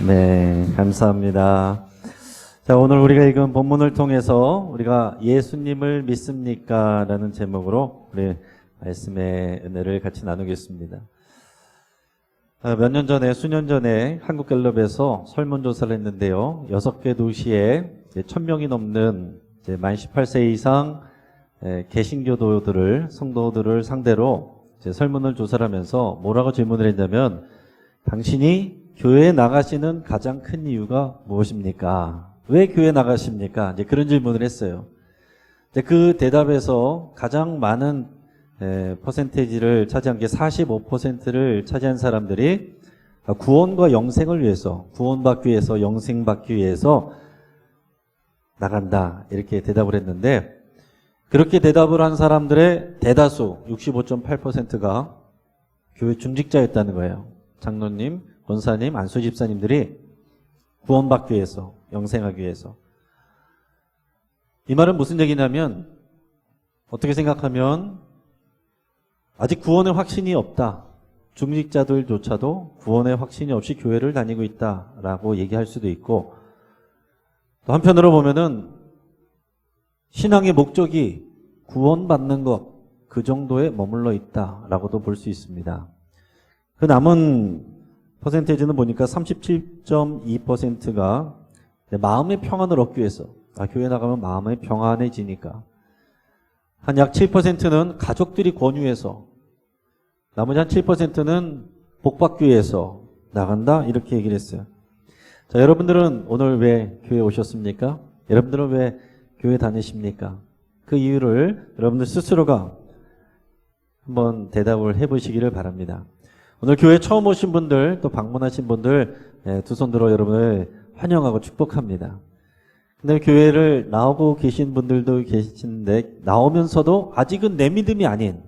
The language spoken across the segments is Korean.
네, 감사합니다. 자, 오늘 우리가 읽은 본문을 통해서 우리가 예수님을 믿습니까? 라는 제목으로 우리 말씀의 은혜를 같이 나누겠습니다. 몇 년 전에, 수년 전에 한국갤럽에서 설문조사를 했는데요. 6개 도시에 1000명이 넘는 만 18세 이상 개신교도들을, 성도들을 상대로 설문을 조사를 하면서 뭐라고 질문을 했냐면, 당신이 교회에 나가시는 가장 큰 이유가 무엇입니까? 왜 교회에 나가십니까? 이제 그런 질문을 했어요. 그 대답에서 가장 많은 퍼센테이지를 차지한 게 45%를 차지한 사람들이 구원과 영생을 위해서, 구원받기 위해서, 영생받기 위해서 나간다, 이렇게 대답을 했는데, 그렇게 대답을 한 사람들의 대다수 65.8%가 교회 중직자였다는 거예요. 장로님, 권사님, 안수 집사님들이 구원받기 위해서, 영생하기 위해서. 이 말은 무슨 얘기냐면, 어떻게 생각하면 아직 구원의 확신이 없다, 중직자들조차도 구원의 확신이 없이 교회를 다니고 있다라고 얘기할 수도 있고, 또 한편으로 보면은 신앙의 목적이 구원받는 것, 그 정도에 머물러 있다라고도 볼 수 있습니다. 그 남은 퍼센테이지는 보니까 37.2%가 마음의 평안을 얻기 위해서, 교회 나가면 마음이 평안해지니까, 한 약 7%는 가족들이 권유해서, 나머지 한 7%는 복받기 위해서 나간다, 이렇게 얘기를 했어요. 자, 여러분들은 오늘 왜 교회에 오셨습니까? 여러분들은 왜 교회 다니십니까? 그 이유를 여러분들 스스로가 한번 대답을 해보시기를 바랍니다. 오늘 교회 처음 오신 분들, 또 방문하신 분들, 두 손 들어 여러분을 환영하고 축복합니다. 근데 교회를 나오고 계신 분들도 계시는데, 나오면서도 아직은 내 믿음이 아닌,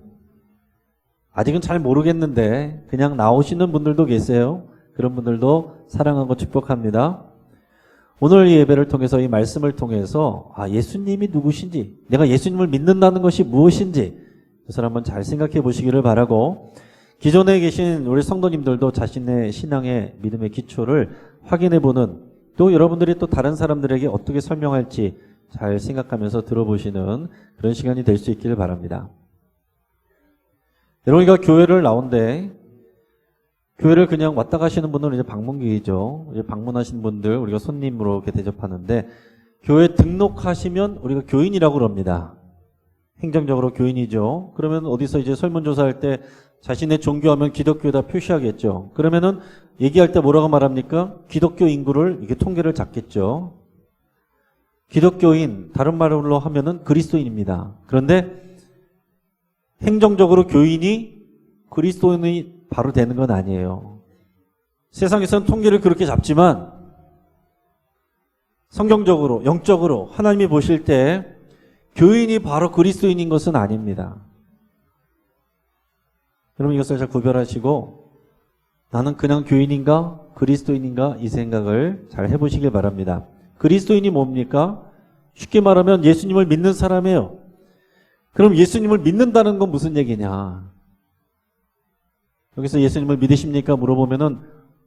아직은 잘 모르겠는데 그냥 나오시는 분들도 계세요. 그런 분들도 사랑하고 축복합니다. 오늘 이 예배를 통해서, 이 말씀을 통해서 예수님이 누구신지, 내가 예수님을 믿는다는 것이 무엇인지 그것을 한번 잘 생각해 보시기를 바라고, 기존에 계신 우리 성도님들도 자신의 신앙의 믿음의 기초를 확인해 보는, 또 여러분들이 또 다른 사람들에게 어떻게 설명할지 잘 생각하면서 들어보시는 그런 시간이 될 수 있기를 바랍니다. 여러분이가 교회를 나온데, 교회를 그냥 왔다 가시는 분들은 이제 방문객이죠. 이제 방문하신 분들 우리가 손님으로 이렇게 대접하는데, 교회 등록하시면 우리가 교인이라고 그럽니다. 행정적으로 교인이죠. 그러면 어디서 이제 설문조사할 때 자신의 종교하면 기독교에다 표시하겠죠. 그러면은 얘기할 때 뭐라고 말합니까? 기독교 인구를, 이게 통계를 잡겠죠. 기독교인, 다른 말로 하면은 그리스도인입니다. 그런데 행정적으로 교인이 그리스도인이 바로 되는 건 아니에요. 세상에서는 통계를 그렇게 잡지만 성경적으로, 영적으로 하나님이 보실 때 교인이 바로 그리스도인인 것은 아닙니다. 여러분 이것을 잘 구별하시고, 나는 그냥 교인인가 그리스도인인가 이 생각을 잘 해보시길 바랍니다. 그리스도인이 뭡니까? 쉽게 말하면 예수님을 믿는 사람이에요. 그럼 예수님을 믿는다는 건 무슨 얘기냐? 여기서 예수님을 믿으십니까? 물어보면은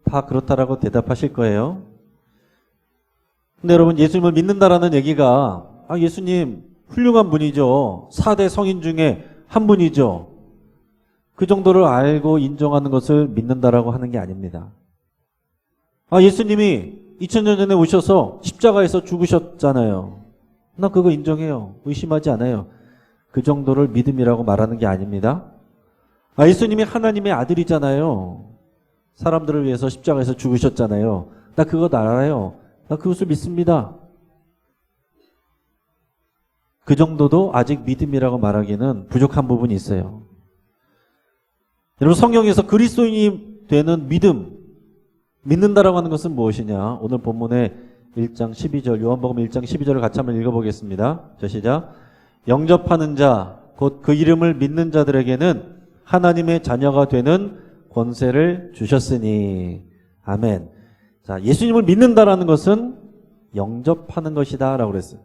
다 그렇다라고 대답하실 거예요. 근데 여러분, 예수님을 믿는다라는 얘기가 예수님 훌륭한 분이죠, 4대 성인 중에 한 분이죠, 그 정도를 알고 인정하는 것을 믿는다라고 하는 게 아닙니다. 예수님이 2000년 전에 오셔서 십자가에서 죽으셨잖아요. 나 그거 인정해요. 의심하지 않아요. 그 정도를 믿음이라고 말하는 게 아닙니다. 예수님이 하나님의 아들이잖아요. 사람들을 위해서 십자가에서 죽으셨잖아요. 나 그거 알아요. 나 그것을 믿습니다. 그 정도도 아직 믿음이라고 말하기는 부족한 부분이 있어요. 여러분, 성경에서 그리스도인이 되는 믿음, 믿는다라고 하는 것은 무엇이냐? 오늘 본문의 1장 12절, 요한복음 1장 12절을 같이 한번 읽어보겠습니다. 자, 시작. 영접하는 자, 곧 그 이름을 믿는 자들에게는 하나님의 자녀가 되는 권세를 주셨으니. 아멘. 자, 예수님을 믿는다라는 것은 영접하는 것이다 라고 그랬어요.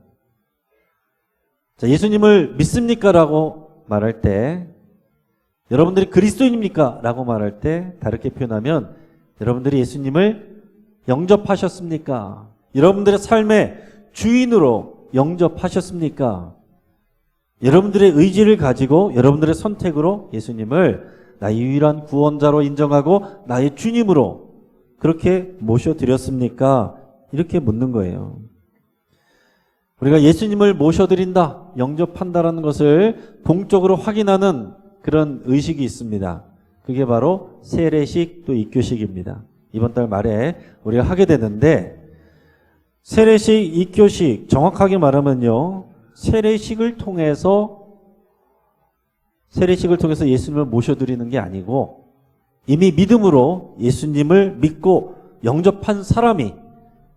자, 예수님을 믿습니까? 라고 말할 때, 여러분들이 그리스도인입니까? 라고 말할 때 다르게 표현하면, 여러분들이 예수님을 영접하셨습니까? 여러분들의 삶의 주인으로 영접하셨습니까? 여러분들의 의지를 가지고 여러분들의 선택으로 예수님을 나의 유일한 구원자로 인정하고 나의 주님으로 그렇게 모셔드렸습니까? 이렇게 묻는 거예요. 우리가 예수님을 모셔드린다, 영접한다라는 것을 공적으로 확인하는 그런 의식이 있습니다. 그게 바로 세례식 또 입교식입니다. 이번 달 말에 우리가 하게 되는데, 세례식, 입교식 정확하게 말하면요, 세례식을 통해서 예수님을 모셔드리는 게 아니고 이미 믿음으로 예수님을 믿고 영접한 사람이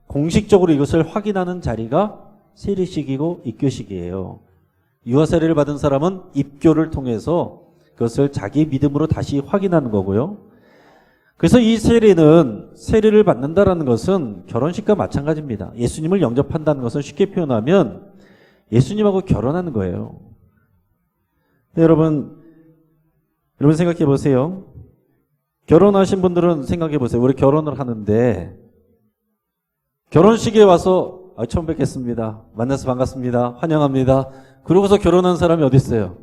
공식적으로 이것을 확인하는 자리가 세례식이고 입교식이에요. 유아 세례를 받은 사람은 입교를 통해서 그것을 자기 믿음으로 다시 확인하는 거고요. 그래서 이 세례를 받는다라는 것은 결혼식과 마찬가지입니다. 예수님을 영접한다는 것은 쉽게 표현하면 예수님하고 결혼하는 거예요. 여러분 생각해 보세요. 결혼하신 분들은 생각해 보세요. 우리 결혼을 하는데 결혼식에 와서 처음 뵙겠습니다. 만나서 반갑습니다. 환영합니다. 그러고서 결혼한 사람이 어디 있어요?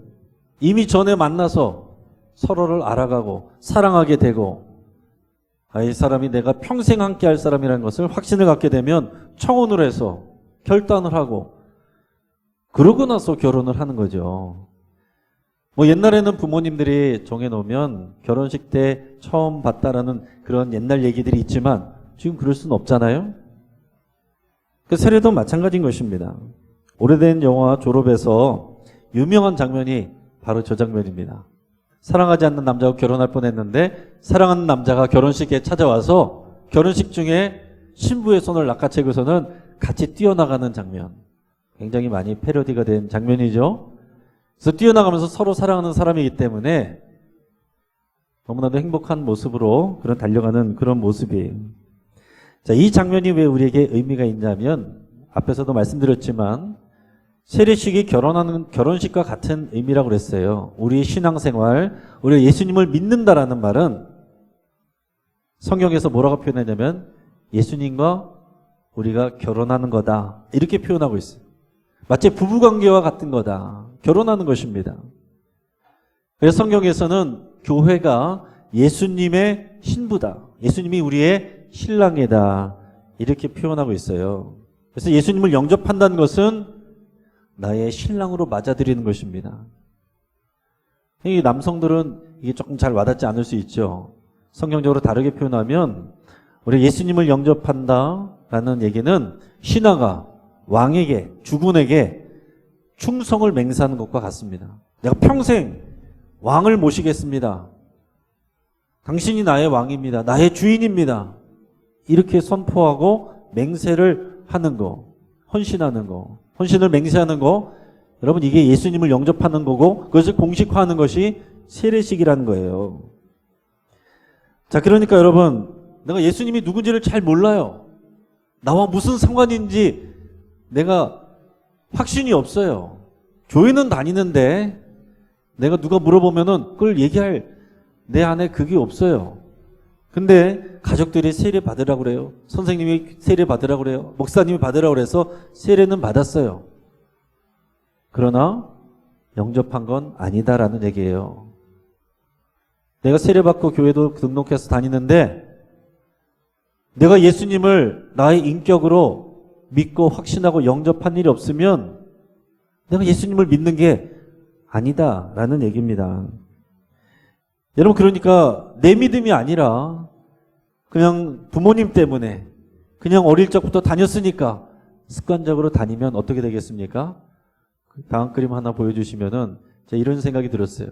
이미 전에 만나서 서로를 알아가고 사랑하게 되고 이 사람이 내가 평생 함께 할 사람이라는 것을 확신을 갖게 되면 청혼을 해서 결단을 하고 그러고 나서 결혼을 하는 거죠. 옛날에는 부모님들이 정해놓으면 결혼식 때 처음 봤다라는 그런 옛날 얘기들이 있지만 지금 그럴 수는 없잖아요. 그 세례도 마찬가지인 것입니다. 오래된 영화 졸업에서 유명한 장면이 바로 저 장면입니다. 사랑하지 않는 남자하고 결혼할 뻔했는데 사랑하는 남자가 결혼식에 찾아와서 결혼식 중에 신부의 손을 낚아채고서는 같이 뛰어나가는 장면. 굉장히 많이 패러디가 된 장면이죠. 그래서 뛰어나가면서 서로 사랑하는 사람이기 때문에 너무나도 행복한 모습으로 그런 달려가는 그런 모습이에요. 자, 이 장면이 왜 우리에게 의미가 있냐면 앞에서도 말씀드렸지만 세례식이 결혼식과 같은 의미라고 그랬어요. 우리의 신앙생활, 우리가 예수님을 믿는다라는 말은 성경에서 뭐라고 표현하냐면 예수님과 우리가 결혼하는 거다 이렇게 표현하고 있어요. 마치 부부관계와 같은 거다. 결혼하는 것입니다. 그래서 성경에서는 교회가 예수님의 신부다. 예수님이 우리의 신랑이다. 이렇게 표현하고 있어요. 그래서 예수님을 영접한다는 것은 나의 신랑으로 맞아들이는 것입니다. 이 남성들은 이게 조금 잘 와닿지 않을 수 있죠. 성경적으로 다르게 표현하면 우리 예수님을 영접한다라는 얘기는 신하가 왕에게, 주군에게 충성을 맹세하는 것과 같습니다. 내가 평생 왕을 모시겠습니다. 당신이 나의 왕입니다. 나의 주인입니다. 이렇게 선포하고 맹세를 하는 거, 헌신하는 거, 헌신을 맹세하는 거, 여러분 이게 예수님을 영접하는 거고 그것을 공식화하는 것이 세례식이라는 거예요. 자, 그러니까 여러분 내가 예수님이 누군지를 잘 몰라요. 나와 무슨 상관인지 내가 확신이 없어요. 교회는 다니는데 내가 누가 물어보면은 그걸 얘기할 내 안에 그게 없어요. 근데 가족들이 세례 받으라고 그래요. 선생님이 세례 받으라고 그래요. 목사님이 받으라고 그래서 세례는 받았어요. 그러나 영접한 건 아니다라는 얘기예요. 내가 세례 받고 교회도 등록해서 다니는데 내가 예수님을 나의 인격으로 믿고 확신하고 영접한 일이 없으면 내가 예수님을 믿는 게 아니다라는 얘기입니다. 여러분 그러니까 내 믿음이 아니라 그냥 부모님 때문에 그냥 어릴 적부터 다녔으니까 습관적으로 다니면 어떻게 되겠습니까? 다음 그림 하나 보여주시면은 제가 이런 생각이 들었어요.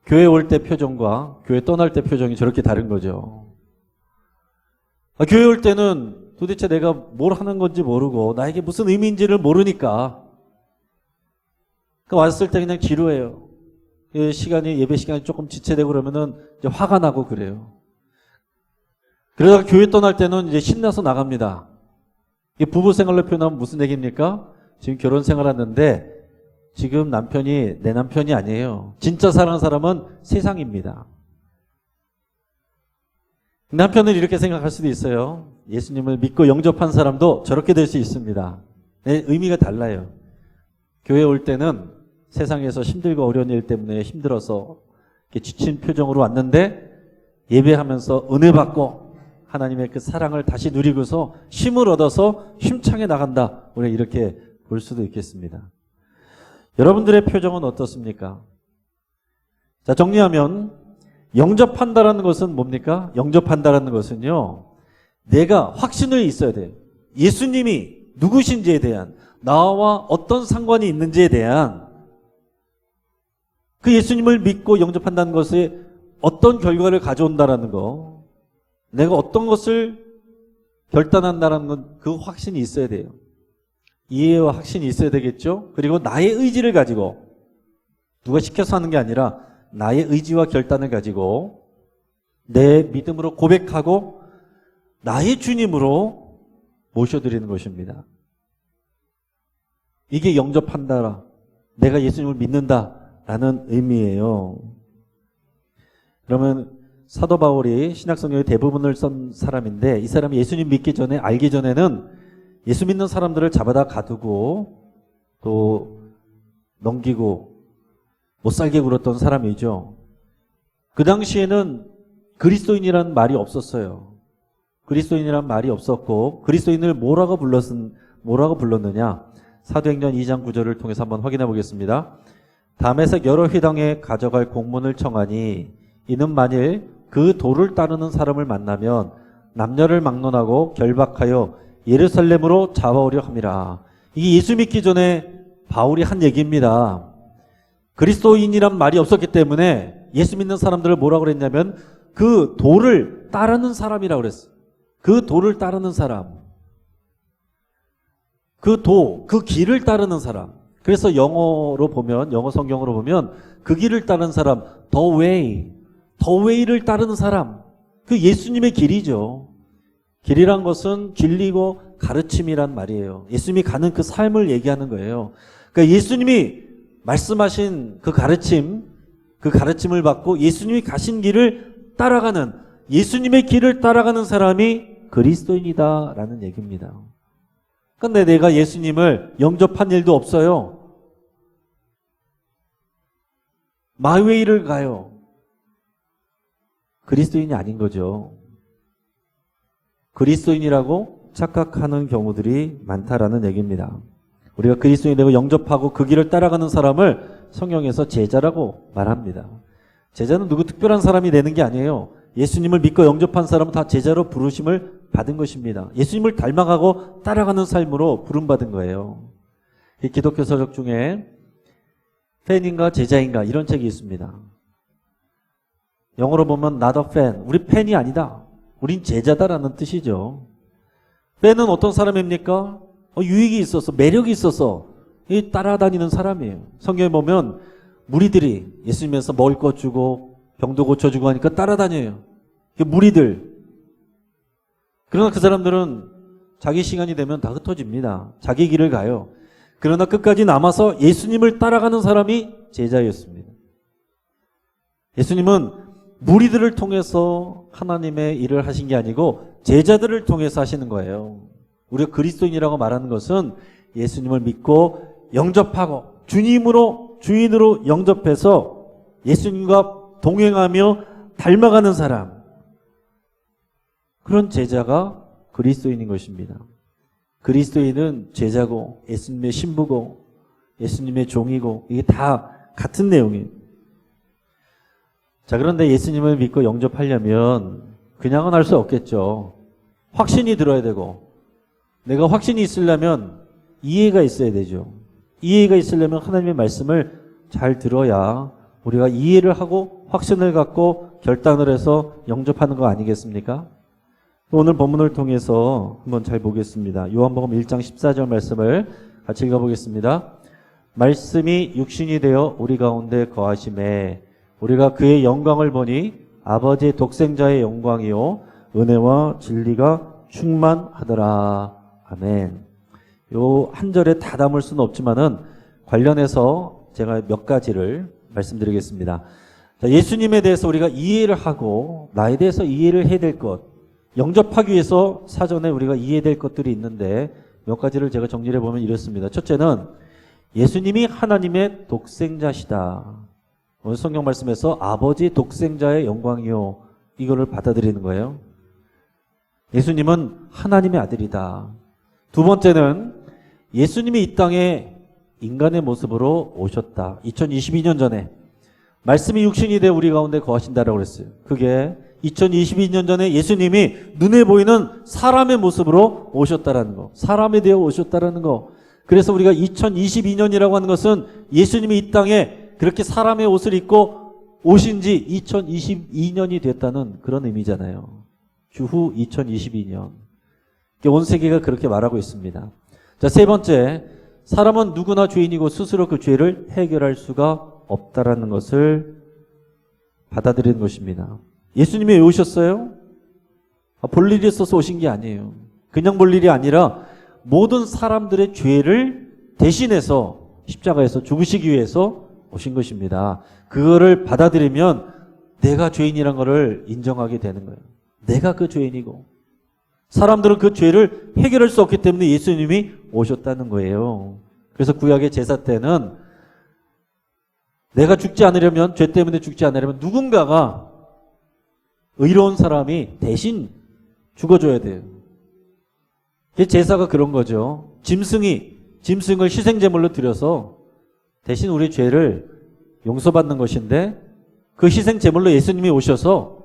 교회 올 때 표정과 교회 떠날 때 표정이 저렇게 다른 거죠. 교회 올 때는 도대체 내가 뭘 하는 건지 모르고 나에게 무슨 의미인지를 모르니까 왔을 때 그냥 지루해요. 예배 시간이 조금 지체되고 그러면은 이제 화가 나고 그래요. 그러다가 교회 떠날 때는 이제 신나서 나갑니다. 이게 부부 생활로 표현하면 무슨 얘기입니까? 지금 결혼 생활하는데 지금 남편이 내 남편이 아니에요. 진짜 사랑하는 사람은 세상입니다. 남편은 이렇게 생각할 수도 있어요. 예수님을 믿고 영접한 사람도 저렇게 될 수 있습니다. 네, 의미가 달라요. 교회 올 때는 세상에서 힘들고 어려운 일 때문에 힘들어서 이렇게 지친 표정으로 왔는데 예배하면서 은혜 받고 하나님의 그 사랑을 다시 누리고서 힘을 얻어서 힘차게 나간다. 우리가 이렇게 볼 수도 있겠습니다. 여러분들의 표정은 어떻습니까? 자, 정리하면 영접한다라는 것은 뭡니까? 영접한다라는 것은요, 내가 확신이 있어야 돼요. 예수님이 누구신지에 대한, 나와 어떤 상관이 있는지에 대한, 그 예수님을 믿고 영접한다는 것에 어떤 결과를 가져온다라는 거, 내가 어떤 것을 결단한다라는 건 그 확신이 있어야 돼요. 이해와 확신이 있어야 되겠죠? 그리고 나의 의지를 가지고, 누가 시켜서 하는 게 아니라 나의 의지와 결단을 가지고 내 믿음으로 고백하고 나의 주님으로 모셔드리는 것입니다. 이게 영접한다라, 내가 예수님을 믿는다라는 의미예요. 그러면 사도 바울이 신약성경의 대부분을 쓴 사람인데, 이 사람이 예수님 믿기 전에, 알기 전에는 예수 믿는 사람들을 잡아다 가두고 또 넘기고 못 살게 굴었던 사람이죠. 그 당시에는 그리스도인이라는 말이 없었어요. 그리스도인이란 말이 없었고, 그리스도인을 뭐라고 불렀느냐? 사도행전 2장 9절을 통해서 한번 확인해 보겠습니다. 담에색 여러 회당에 가져갈 공문을 청하니 이는 만일 그 도를 따르는 사람을 만나면 남녀를 막론하고 결박하여 예루살렘으로 잡아오려 함이라. 이게 예수 믿기 전에 바울이 한 얘기입니다. 그리스도인이란 말이 없었기 때문에 예수 믿는 사람들을 뭐라고 그랬냐면 그 도를 따르는 사람이라고 그랬어요. 그 도를 따르는 사람. 그 도, 그 길을 따르는 사람. 그래서 영어로 보면, 영어 성경으로 보면 그 길을 따르는 사람, the way를 따르는 사람. 그 예수님의 길이죠. 길이란 것은 진리고 가르침이란 말이에요. 예수님이 가는 그 삶을 얘기하는 거예요. 그러니까 예수님이 말씀하신 그 가르침을 받고 예수님이 가신 길을 따라가는, 예수님의 길을 따라가는 사람이 그리스도인이다라는 얘기입니다. 근데 내가 예수님을 영접한 일도 없어요. 마이웨이를 가요. 그리스도인이 아닌 거죠. 그리스도인이라고 착각하는 경우들이 많다라는 얘기입니다. 우리가 그리스도인이 되고 영접하고 그 길을 따라가는 사람을 성경에서 제자라고 말합니다. 제자는 누구 특별한 사람이 되는 게 아니에요. 예수님을 믿고 영접한 사람은 다 제자로 부르심을 받은 것입니다. 예수님을 닮아가고 따라가는 삶으로 부름받은 거예요. 이 기독교 서적 중에 팬인가 제자인가 이런 책이 있습니다. 영어로 보면 not a fan, 우리 팬이 아니다. 우린 제자다라는 뜻이죠. 팬은 어떤 사람입니까? 유익이 있어서, 매력이 있어서 따라다니는 사람이에요. 성경에 보면 무리들이 예수님에서 먹을 것 주고 병도 고쳐주고 하니까 따라다녀요. 무리들. 그러나 그 사람들은 자기 시간이 되면 다 흩어집니다. 자기 길을 가요. 그러나 끝까지 남아서 예수님을 따라가는 사람이 제자였습니다. 예수님은 무리들을 통해서 하나님의 일을 하신 게 아니고 제자들을 통해서 하시는 거예요. 우리가 그리스도인이라고 말하는 것은 예수님을 믿고 영접하고 주인으로 영접해서 예수님과 동행하며 닮아가는 사람, 그런 제자가 그리스도인인 것입니다. 그리스도인은 제자고 예수님의 신부고 예수님의 종이고 이게 다 같은 내용이에요. 자, 그런데 예수님을 믿고 영접하려면 그냥은 할 수 없겠죠. 확신이 들어야 되고, 내가 확신이 있으려면 이해가 있어야 되죠. 이해가 있으려면 하나님의 말씀을 잘 들어야 우리가 이해를 하고 확신을 갖고 결단을 해서 영접하는 거 아니겠습니까? 오늘 본문을 통해서 한번 잘 보겠습니다. 요한복음 1장 14절 말씀을 같이 읽어보겠습니다. 말씀이 육신이 되어 우리 가운데 거하심에 우리가 그의 영광을 보니 아버지의 독생자의 영광이요 은혜와 진리가 충만하더라. 아멘. 요 한 절에 다 담을 수는 없지만은 관련해서 제가 몇 가지를 말씀드리겠습니다. 자, 예수님에 대해서 우리가 이해를 하고 나에 대해서 이해를 해야 될 것, 영접하기 위해서 사전에 우리가 이해될 것들이 있는데 몇 가지를 제가 정리를 해보면 이렇습니다. 첫째는 예수님이 하나님의 독생자시다. 오늘 성경 말씀에서 아버지 독생자의 영광이요, 이거를 받아들이는 거예요. 예수님은 하나님의 아들이다. 두 번째는 예수님이 이 땅에 인간의 모습으로 오셨다. 2022년 전에 말씀이 육신이 돼 우리 가운데 거하신다라고 그랬어요. 그게 2022년 전에 예수님이 눈에 보이는 사람의 모습으로 오셨다라는 거, 사람이 되어 오셨다라는 거. 그래서 우리가 2022년이라고 하는 것은 예수님이 이 땅에 그렇게 사람의 옷을 입고 오신 지 2022년이 됐다는 그런 의미잖아요. 주후 2022년. 온 세계가 그렇게 말하고 있습니다. 자, 세 번째, 사람은 누구나 죄인이고 스스로 그 죄를 해결할 수가 없다라는 것을 받아들이는 것입니다. 예수님이 왜 오셨어요? 볼 일이 있어서 오신 게 아니에요. 그냥 볼 일이 아니라 모든 사람들의 죄를 대신해서 십자가에서 죽으시기 위해서 오신 것입니다. 그거를 받아들이면 내가 죄인이란 것을 인정하게 되는 거예요. 내가 그 죄인이고 사람들은 그 죄를 해결할 수 없기 때문에 예수님이 오셨다는 거예요. 그래서 구약의 제사 때는 내가 죽지 않으려면, 죄 때문에 죽지 않으려면 누군가가 의로운 사람이 대신 죽어줘야 돼요. 제사가 그런 거죠. 짐승을 희생제물로 드려서 대신 우리 죄를 용서받는 것인데, 그 희생제물로 예수님이 오셔서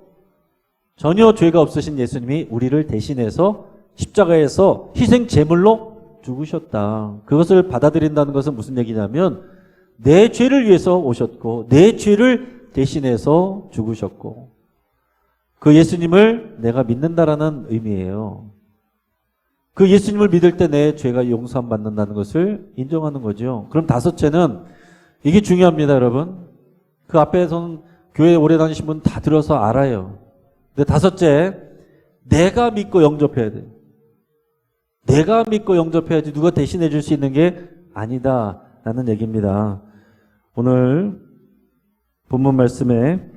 전혀 죄가 없으신 예수님이 우리를 대신해서 십자가에서 희생제물로 죽으셨다. 그것을 받아들인다는 것은 무슨 얘기냐면 내 죄를 위해서 오셨고 내 죄를 대신해서 죽으셨고 그 예수님을 내가 믿는다라는 의미예요. 그 예수님을 믿을 때 내 죄가 용서함 받는다는 것을 인정하는 거죠. 그럼 다섯째는, 이게 중요합니다, 여러분. 그 앞에서는 교회 오래 다니신 분 다 들어서 알아요. 근데 다섯째, 내가 믿고 영접해야 돼요. 내가 믿고 영접해야지 누가 대신해 줄 수 있는 게 아니다라는 얘기입니다. 오늘 본문 말씀에,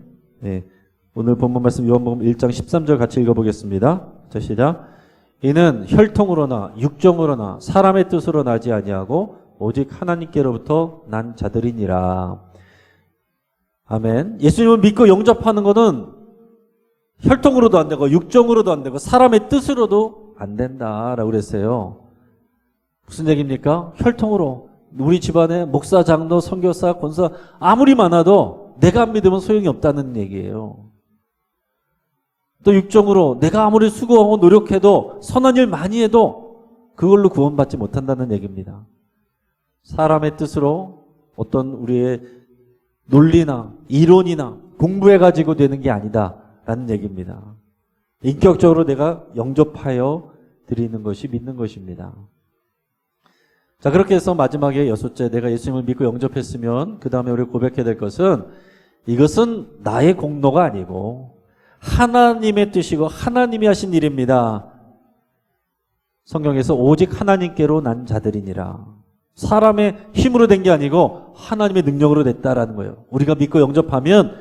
오늘 본문 말씀 요한복음 1장 13절 같이 읽어보겠습니다. 자, 시작. 이는 혈통으로나 육정으로나 사람의 뜻으로 나지 아니하고 오직 하나님께로부터 난 자들이니라. 아멘. 예수님을 믿고 영접하는 것은 혈통으로도 안 되고 육정으로도 안 되고 사람의 뜻으로도 안 된다라고 그랬어요. 무슨 얘기입니까? 혈통으로 우리 집안에 목사, 장로, 선교사, 권사 아무리 많아도 내가 안 믿으면 소용이 없다는 얘기예요. 또 육정으로 내가 아무리 수고하고 노력해도 선한 일 많이 해도 그걸로 구원받지 못한다는 얘기입니다. 사람의 뜻으로 어떤 우리의 논리나 이론이나 공부해가지고 되는 게 아니다라는 얘기입니다. 인격적으로 내가 영접하여 드리는 것이 믿는 것입니다. 자, 그렇게 해서 마지막에 여섯째, 내가 예수님을 믿고 영접했으면 그 다음에 우리 고백해야 될 것은, 이것은 나의 공로가 아니고 하나님의 뜻이고 하나님이 하신 일입니다. 성경에서 오직 하나님께로 난 자들이니라. 사람의 힘으로 된 게 아니고 하나님의 능력으로 됐다라는 거예요. 우리가 믿고 영접하면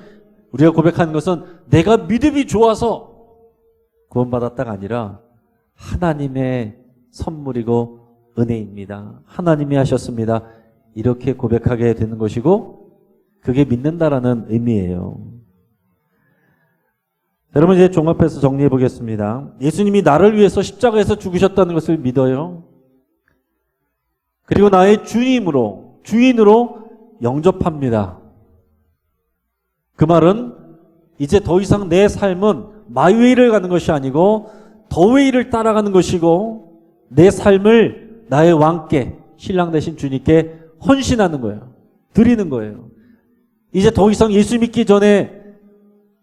우리가 고백하는 것은 내가 믿음이 좋아서 구원받았다가 아니라 하나님의 선물이고 은혜입니다. 하나님이 하셨습니다. 이렇게 고백하게 되는 것이고 그게 믿는다라는 의미예요. 여러분, 이제 종합해서 정리해 보겠습니다. 예수님이 나를 위해서 십자가에서 죽으셨다는 것을 믿어요. 그리고 나의 주인으로 영접합니다. 그 말은 이제 더 이상 내 삶은 마이웨이를 가는 것이 아니고 더웨이를 따라가는 것이고 내 삶을 나의 왕께, 신랑 되신 주님께 헌신하는 거예요. 드리는 거예요. 이제 더 이상 예수 믿기 전에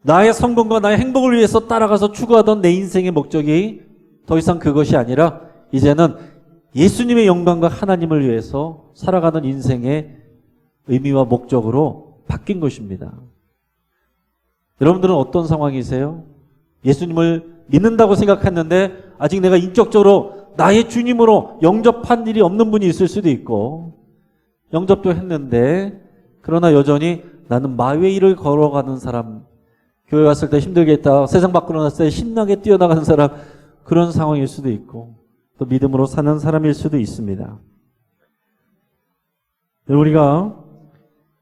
나의 성공과 나의 행복을 위해서 따라가서 추구하던 내 인생의 목적이 더 이상 그것이 아니라 이제는 예수님의 영광과 하나님을 위해서 살아가는 인생의 의미와 목적으로 바뀐 것입니다. 여러분들은 어떤 상황이세요? 예수님을 믿는다고 생각했는데 아직 내가 인격적으로 나의 주님으로 영접한 일이 없는 분이 있을 수도 있고, 영접도 했는데 그러나 여전히 나는 마웨이를 걸어가는 사람, 교회 왔을 때 힘들겠다. 세상 밖으로 났을 때 신나게 뛰어나가는 사람, 그런 상황일 수도 있고 또 믿음으로 사는 사람일 수도 있습니다. 우리가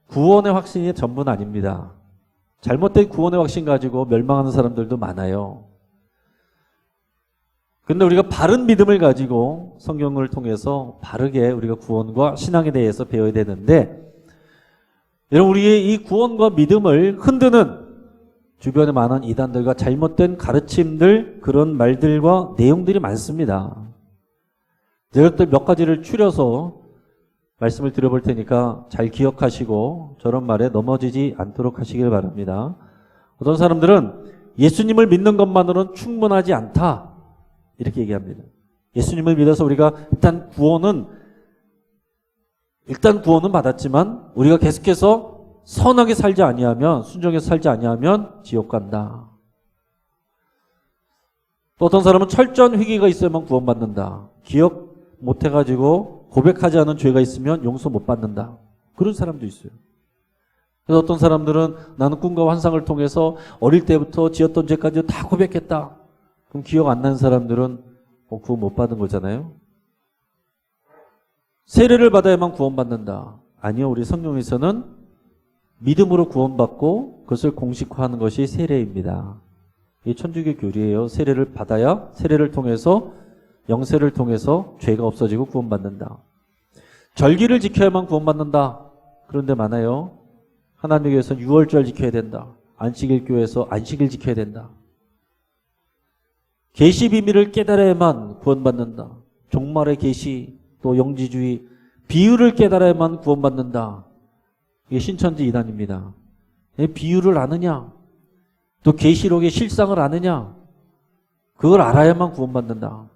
구원의 확신이 전부는 아닙니다. 잘못된 구원의 확신 가지고 멸망하는 사람들도 많아요. 근데 우리가 바른 믿음을 가지고 성경을 통해서 바르게 우리가 구원과 신앙에 대해서 배워야 되는데, 여러분, 우리의 이 구원과 믿음을 흔드는 주변에 많은 이단들과 잘못된 가르침들, 그런 말들과 내용들이 많습니다. 제가 또 몇 가지를 추려서 말씀을 드려볼 테니까 잘 기억하시고 저런 말에 넘어지지 않도록 하시길 바랍니다. 어떤 사람들은 예수님을 믿는 것만으로는 충분하지 않다, 이렇게 얘기합니다. 예수님을 믿어서 우리가 일단 구원은 받았지만 우리가 계속해서 선하게 살지 아니하면, 순종해서 살지 아니하면 지옥 간다. 또 어떤 사람은 철저한 회개가 있어야만 구원받는다. 기억 못해가지고 고백하지 않은 죄가 있으면 용서 못 받는다. 그런 사람도 있어요. 그래서 어떤 사람들은 나는 꿈과 환상을 통해서 어릴 때부터 지었던 죄까지 다 고백했다. 그럼 기억 안 나는 사람들은 구원 못 받은 거잖아요. 세례를 받아야만 구원받는다. 아니요, 우리 성경에서는 믿음으로 구원받고 그것을 공식화하는 것이 세례입니다. 이 천주교 교리예요. 세례를 받아야, 세례를 통해서, 영세를 통해서 죄가 없어지고 구원받는다. 절기를 지켜야만 구원받는다. 그런데 많아요. 하나님 교회에서는 6월절 지켜야 된다. 안식일 교회에서 안식일 지켜야 된다. 계시 비밀을 깨달아야만 구원받는다. 종말의 계시, 또 영지주의, 비유를 깨달아야만 구원받는다. 이게 신천지 이단입니다. 비유를 아느냐, 또 계시록의 실상을 아느냐, 그걸 알아야만 구원받는다.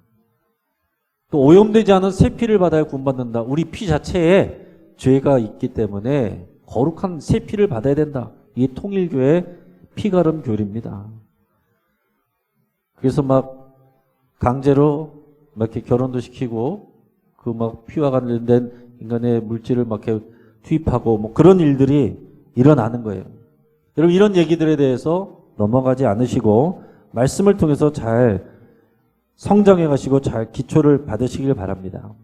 또 오염되지 않은 새 피를 받아야 구원받는다. 우리 피 자체에 죄가 있기 때문에 거룩한 새 피를 받아야 된다. 이게 통일교의 피가름 교리입니다. 그래서 막 강제로 막 이렇게 결혼도 시키고 그 막 피와 관련된 인간의 물질을 막 이렇게 투입하고 뭐 그런 일들이 일어나는 거예요. 여러분, 이런 얘기들에 대해서 넘어가지 않으시고 말씀을 통해서 잘 성장해 가시고 잘 기초를 받으시길 바랍니다.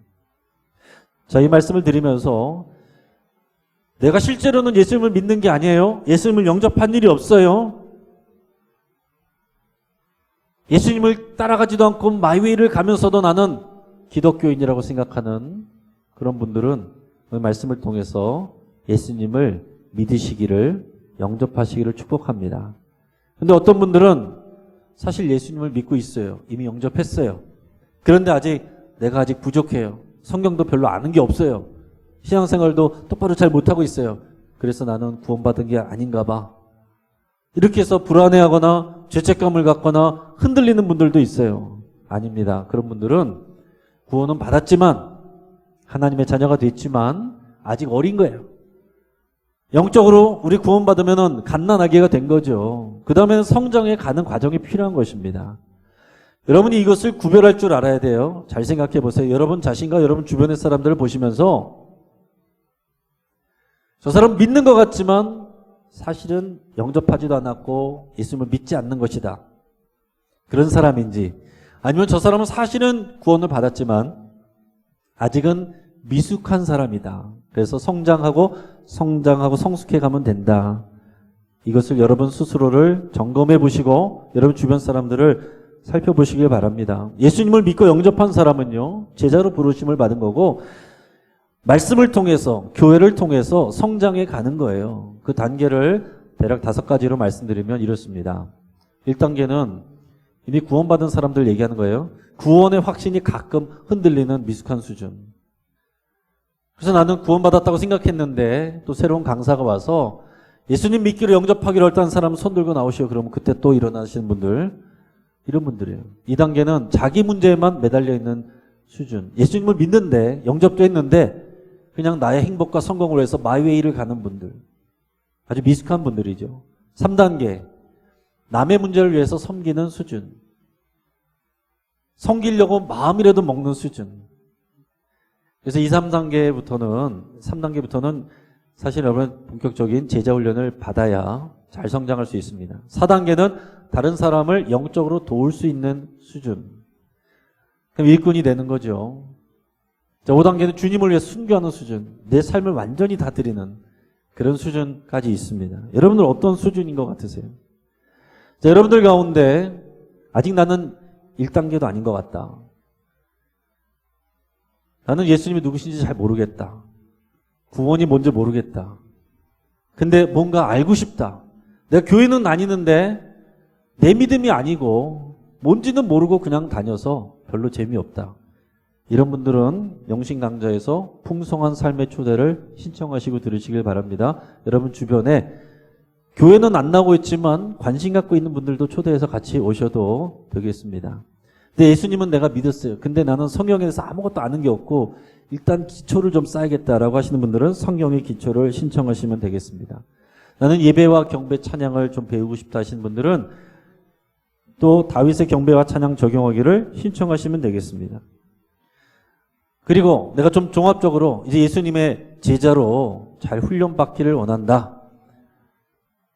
자, 이 말씀을 드리면서 내가 실제로는 예수님을 믿는 게 아니에요. 예수님을 영접한 일이 없어요. 예수님을 따라가지도 않고 마이웨이를 가면서도 나는 기독교인이라고 생각하는 그런 분들은 오늘 말씀을 통해서 예수님을 믿으시기를, 영접하시기를 축복합니다. 근데 어떤 분들은 사실 예수님을 믿고 있어요. 이미 영접했어요. 그런데 내가 아직 부족해요. 성경도 별로 아는 게 없어요. 신앙생활도 똑바로 잘 못하고 있어요. 그래서 나는 구원받은 게 아닌가 봐. 이렇게 해서 불안해하거나 죄책감을 갖거나 흔들리는 분들도 있어요. 아닙니다. 그런 분들은 구원은 받았지만, 하나님의 자녀가 됐지만 아직 어린 거예요. 영적으로 우리 구원받으면 갓난아기가 된 거죠. 그 다음에는 성장해 가는 과정이 필요한 것입니다. 여러분이 이것을 구별할 줄 알아야 돼요. 잘 생각해 보세요. 여러분 자신과 여러분 주변의 사람들을 보시면서 저 사람 믿는 것 같지만 사실은 영접하지도 않았고 예수님을 믿지 않는 것이다. 그런 사람인지, 아니면 저 사람은 사실은 구원을 받았지만 아직은 미숙한 사람이다. 그래서 성장하고 성숙해 가면 된다. 이것을 여러분 스스로를 점검해 보시고 여러분 주변 사람들을 살펴보시길 바랍니다. 예수님을 믿고 영접한 사람은요, 제자로 부르심을 받은 거고 말씀을 통해서, 교회를 통해서 성장해 가는 거예요. 그 단계를 대략 5가지로 말씀드리면 이렇습니다. 1단계는 이미 구원받은 사람들 얘기하는 거예요. 구원의 확신이 가끔 흔들리는 미숙한 수준. 그래서 나는 구원받았다고 생각했는데 또 새로운 강사가 와서 예수님 믿기로 영접하기로 했다는 사람 손 들고 나오시오. 그러면 그때 또 일어나시는 분들, 이런 분들이에요. 2단계는 자기 문제에만 매달려 있는 수준. 예수님을 믿는데, 영접도 했는데 그냥 나의 행복과 성공을 위해서 마이웨이를 가는 분들, 아주 미숙한 분들이죠. 3단계, 남의 문제를 위해서 섬기는 수준. 섬기려고 마음이라도 먹는 수준. 그래서 2, 3단계부터는 사실 여러분 본격적인 제자 훈련을 받아야 잘 성장할 수 있습니다. 4단계는 다른 사람을 영적으로 도울 수 있는 수준. 그럼 일꾼이 되는 거죠. 자, 5단계는 주님을 위해 순교하는 수준. 내 삶을 완전히 다 드리는 그런 수준까지 있습니다. 여러분들 어떤 수준인 것 같으세요? 자, 여러분들 가운데 아직 나는 1단계도 아닌 것 같다. 나는 예수님이 누구신지 잘 모르겠다. 구원이 뭔지 모르겠다. 근데 뭔가 알고 싶다. 내가 교회는 다니는데 내 믿음이 아니고 뭔지는 모르고 그냥 다녀서 별로 재미없다. 이런 분들은 영신 강좌에서 풍성한 삶의 초대를 신청하시고 들으시길 바랍니다. 여러분 주변에 교회는 안 나오고 있지만 관심 갖고 있는 분들도 초대해서 같이 오셔도 되겠습니다. 근데 예수님은 내가 믿었어요. 근데 나는 성경에 대해서 아무것도 아는 게 없고 일단 기초를 좀 쌓야겠다라고 하시는 분들은 성경의 기초를 신청하시면 되겠습니다. 나는 예배와 경배 찬양을 좀 배우고 싶다 하시는 분들은 또 다윗의 경배와 찬양 적용하기를 신청하시면 되겠습니다. 그리고 내가 좀 종합적으로 이제 예수님의 제자로 잘 훈련받기를 원한다.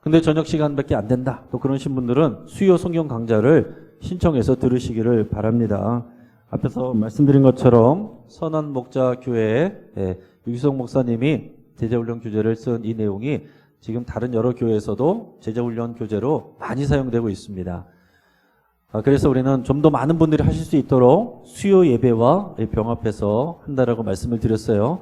근데 저녁 시간밖에 안 된다. 또 그러신 분들은 수요 성경 강좌를 신청해서 들으시기를 바랍니다. 앞에서 말씀드린 것처럼 선한 목자 교회에 유기성 목사님이 제자훈련 교재를 쓴 이 내용이 지금 다른 여러 교회에서도 제자훈련 교재로 많이 사용되고 있습니다. 그래서 우리는 좀 더 많은 분들이 하실 수 있도록 수요 예배와 병합해서 한다라고 말씀을 드렸어요.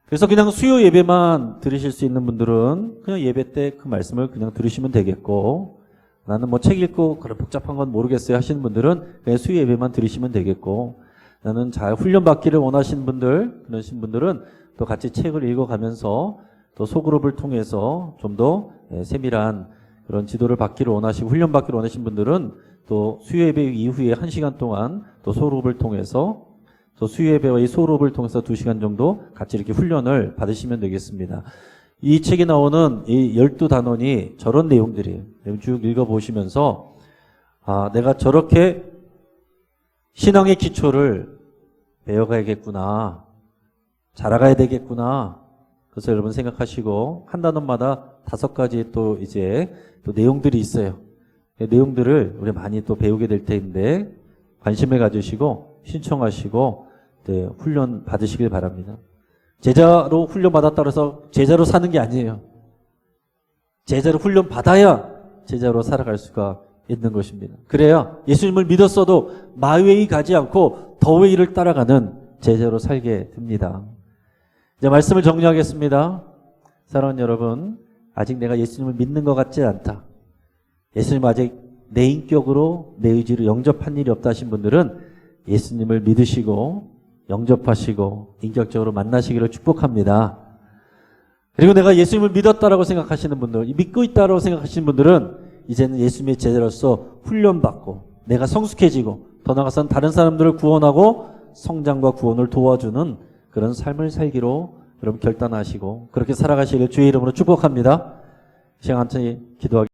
그래서 그냥 수요 예배만 들으실 수 있는 분들은 그냥 예배 때 그 말씀을 그냥 들으시면 되겠고, 나는 뭐 책 읽고 그런 복잡한 건 모르겠어요 하시는 분들은 그냥 수요 예배만 들으시면 되겠고, 나는 잘 훈련받기를 원하시는 분들, 그러신 분들은 또 같이 책을 읽어가면서 또 소그룹을 통해서 좀 더 세밀한 그런 지도를 받기를 원하시고 훈련받기를 원하시는 분들은 또 수요 예배 이후에 1시간 동안 또 소그룹을 통해서 또 수요 예배와 이 소그룹을 통해서 2시간 정도 같이 이렇게 훈련을 받으시면 되겠습니다. 이 책에 나오는 이 12단원이 저런 내용들이에요. 쭉 읽어보시면서 내가 저렇게 신앙의 기초를 배워가야겠구나, 자라가야 되겠구나. 그래서 여러분 생각하시고 한 단원마다 5가지 또 이제 또 내용들이 있어요. 내용들을 우리 많이 또 배우게 될 텐데 관심을 가지시고 신청하시고 훈련 받으시길 바랍니다. 제자로 훈련 받았다고 해서 제자로 사는 게 아니에요. 제자로 훈련 받아야 제자로 살아갈 수가 있는 것입니다. 그래야 예수님을 믿었어도 마웨이 가지 않고 더웨이를 따라가는 제자로 살게 됩니다. 이제 말씀을 정리하겠습니다. 사랑하는 여러분, 아직 내가 예수님을 믿는 것 같지 않다. 예수님 아직 내 인격으로 내 의지로 영접한 일이 없다 하신 분들은 예수님을 믿으시고 영접하시고 인격적으로 만나시기를 축복합니다. 그리고 내가 예수님을 믿었다라고 생각하시는 분들, 믿고 있다라고 생각하시는 분들은 이제는 예수님의 제자로서 훈련받고 내가 성숙해지고 더 나아가서는 다른 사람들을 구원하고 성장과 구원을 도와주는 그런 삶을 살기로 여러분 결단하시고 그렇게 살아가시길 주의 이름으로 축복합니다. 시간 한천히 기도하겠습니다.